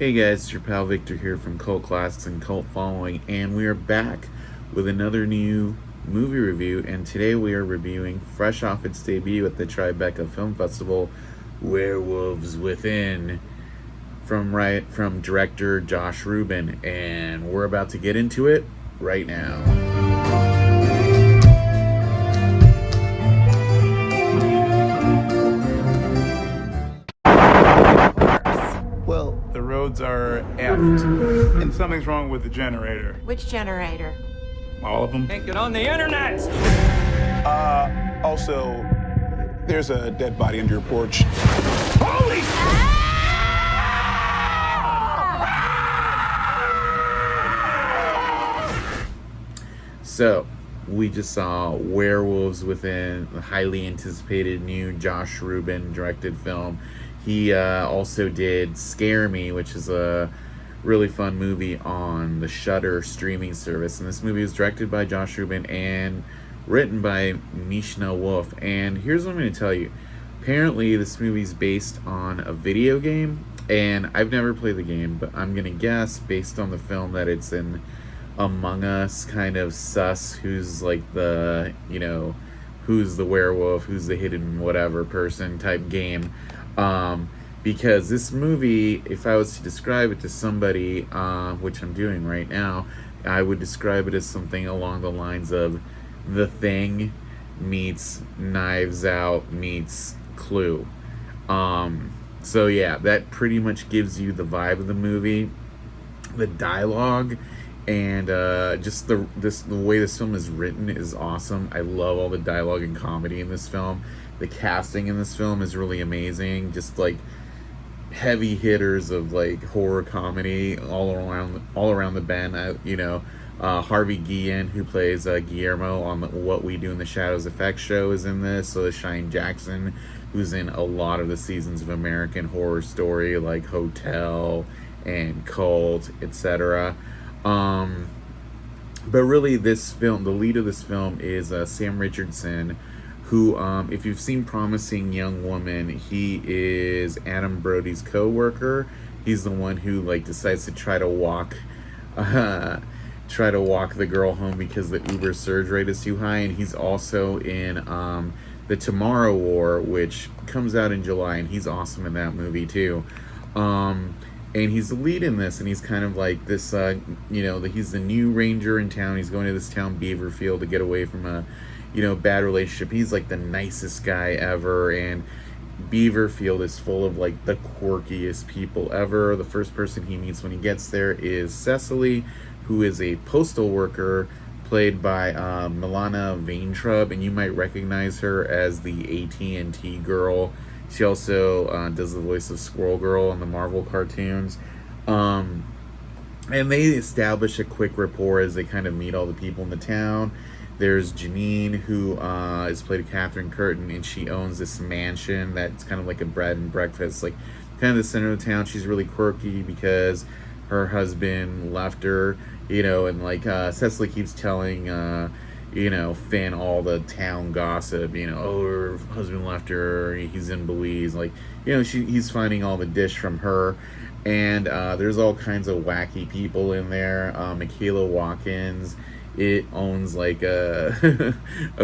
Hey guys, it's your pal Victor here from Cult Classics and Cult Following, and we are back with another new movie review. And today we are reviewing, fresh off its debut at the Tribeca Film Festival, Werewolves Within, from director Josh Ruben, and we're about to get into it right now. Well, the roads are effed, and something's wrong with the generator. Which generator? All of them. Can't get on the internet! Also, there's a dead body under your porch. Holy! So, we just saw Werewolves Within, the highly anticipated new Josh Ruben directed film. He also did Scare Me, which is a really fun movie on the Shudder streaming service. And this movie was directed by Josh Ruben and written by Mishna Wolff. And here's what I'm going to tell you. Apparently, this movie's based on a video game. And I've never played the game, but I'm going to guess, based on the film, that it's an Among Us kind of sus who's like the, who's the werewolf, who's the hidden whatever person type game. Because this movie, if I was to describe it to somebody, which I'm doing right now, I would describe it as something along the lines of The Thing meets Knives Out meets Clue. So yeah, that pretty much gives you the vibe of the movie. The dialogue and just the way this film is written is awesome. I love all the dialogue and comedy in this film. The casting in this film is really amazing. Just like heavy hitters of like horror comedy all around the bend. Harvey Guillen, who plays Guillermo on the What We Do in the Shadows Effects show, is in this. So is Cheyenne Jackson, who's in a lot of the seasons of American Horror Story, like Hotel and Cult, etc. But really, this film, the lead of this film is Sam Richardson, who, if you've seen Promising Young Woman, he is Adam Brody's co-worker. He's the one who decides to try to walk the girl home because the Uber surge rate is too high. And he's also in The Tomorrow War, which comes out in July, and he's awesome in that movie too. And he's the lead in this, and he's kind of like this, he's the new ranger in town. He's going to this town, Beaverfield, to get away from a bad relationship. He's like the nicest guy ever, and Beaverfield is full of like the quirkiest people ever. The first person he meets when he gets there is Cecily, who is a postal worker played by Milana Vayntrub, and you might recognize her as the AT&T girl. She also does the voice of Squirrel Girl in the Marvel cartoons. And they establish a quick rapport as they kind of meet all the people in the town. There's Janine, who is played by Catherine Curtin, and she owns this mansion that's kind of like a bread and breakfast, like kind of the center of the town. She's really quirky because her husband left her, and Cecily keeps telling Finn all the town gossip, her husband left her, he's in Belize, he's finding all the dish from her. And there's all kinds of wacky people in there. Michaela Watkins, it owns like a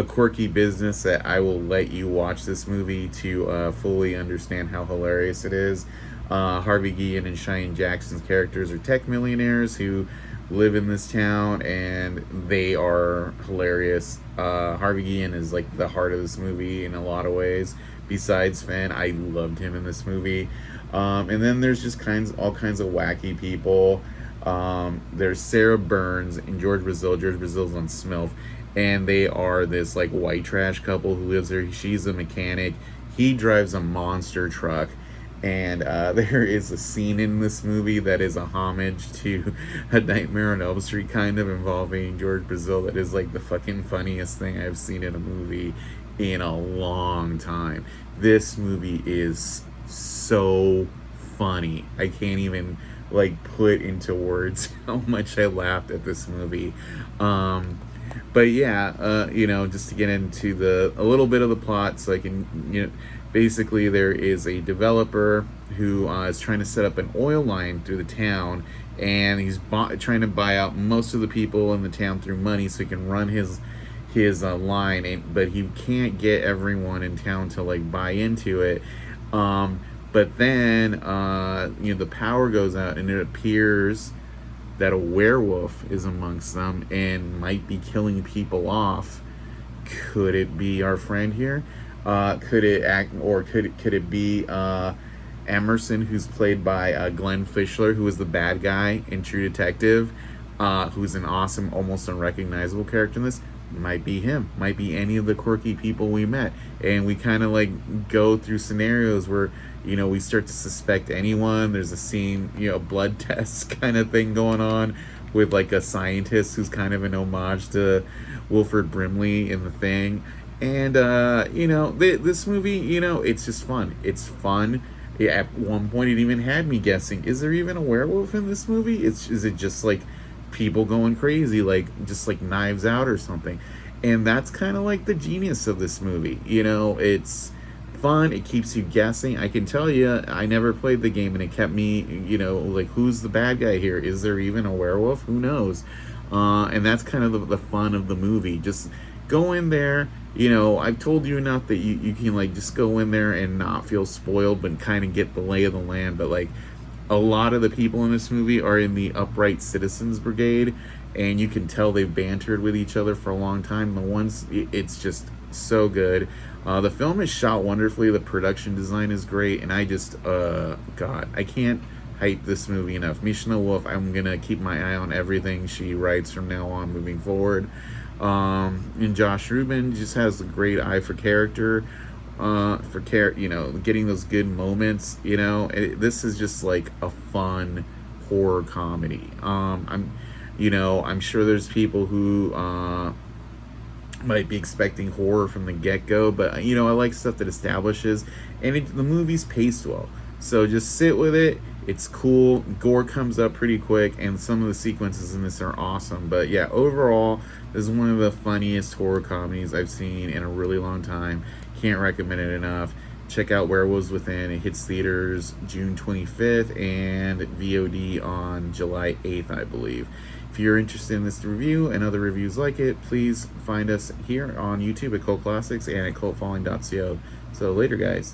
quirky business that I will let you watch this movie to fully understand how hilarious it is. Harvey Guillen and Cheyenne Jackson's characters are tech millionaires who live in this town, and they are hilarious. Harvey Guillen is like the heart of this movie in a lot of ways. Besides Finn, I loved him in this movie. And then there's just all kinds of wacky people. There's Sarah Burns and George Brazil. George Brazil's on Smilf, and they are this like white trash couple who lives there. She's a mechanic. He drives a monster truck. And there is a scene in this movie that is a homage to A Nightmare on Elm Street, kind of involving George Brazil, that is like the fucking funniest thing I've seen in a movie in a long time. This movie is so funny. I can't even put into words how much I laughed at this movie. But yeah, just to get into a little bit of the plot, so I can basically there is a developer who is trying to set up an oil line through the town, and he's trying to buy out most of the people in the town through money so he can run his line, but he can't get everyone in town to like buy into it. But then the power goes out, and it appears that a werewolf is amongst them and might be killing people off. Could it be our friend here? Could it be Emerson, who's played by Glenn Fishler, who is the bad guy in True Detective, who's an awesome, almost unrecognizable character in this? Might be him. Might be any of the quirky people we met. And we kind of like go through scenarios where, we start to suspect anyone. There's a scene, blood test kind of thing going on with like a scientist who's kind of an homage to Wilford Brimley in The Thing. And, this movie, it's just fun. It's fun. Yeah, at one point it even had me guessing, is there even a werewolf in this movie? Is it just like people going crazy, like just like Knives Out or something? And that's kind of like the genius of this movie. It's fun. It keeps you guessing. I can tell you, I never played the game, and it kept me, like, who's the bad guy here? Is there even a werewolf? Who knows? And that's kind of the fun of the movie. Just go in there. I've told you enough that you can like just go in there and not feel spoiled, but kind of get the lay of the land. But like, a lot of the people in this movie are in the Upright Citizens Brigade, and you can tell they've bantered with each other for a long time. It's just so good. The film is shot wonderfully. The production design is great, and I just, God, I can't hype this movie enough. Mishna Wolff, I'm gonna keep my eye on everything she writes from now on moving forward. And Josh Ruben just has a great eye for character. Getting those good moments. This is just like a fun horror comedy. I'm sure there's people who might be expecting horror from the get-go, but I like stuff that establishes, and the movie's paced well. So just sit with it. It's cool. Gore comes up pretty quick, and some of the sequences in this are awesome. But yeah, overall, this is one of the funniest horror comedies I've seen in a really long time. Can't recommend it enough. Check out Werewolves Within. It hits theaters June 25th and VOD on July 8th, I believe. If you're interested in this review and other reviews like it, please find us here on YouTube at Cult Classics and at cultfalling.co. So later, guys.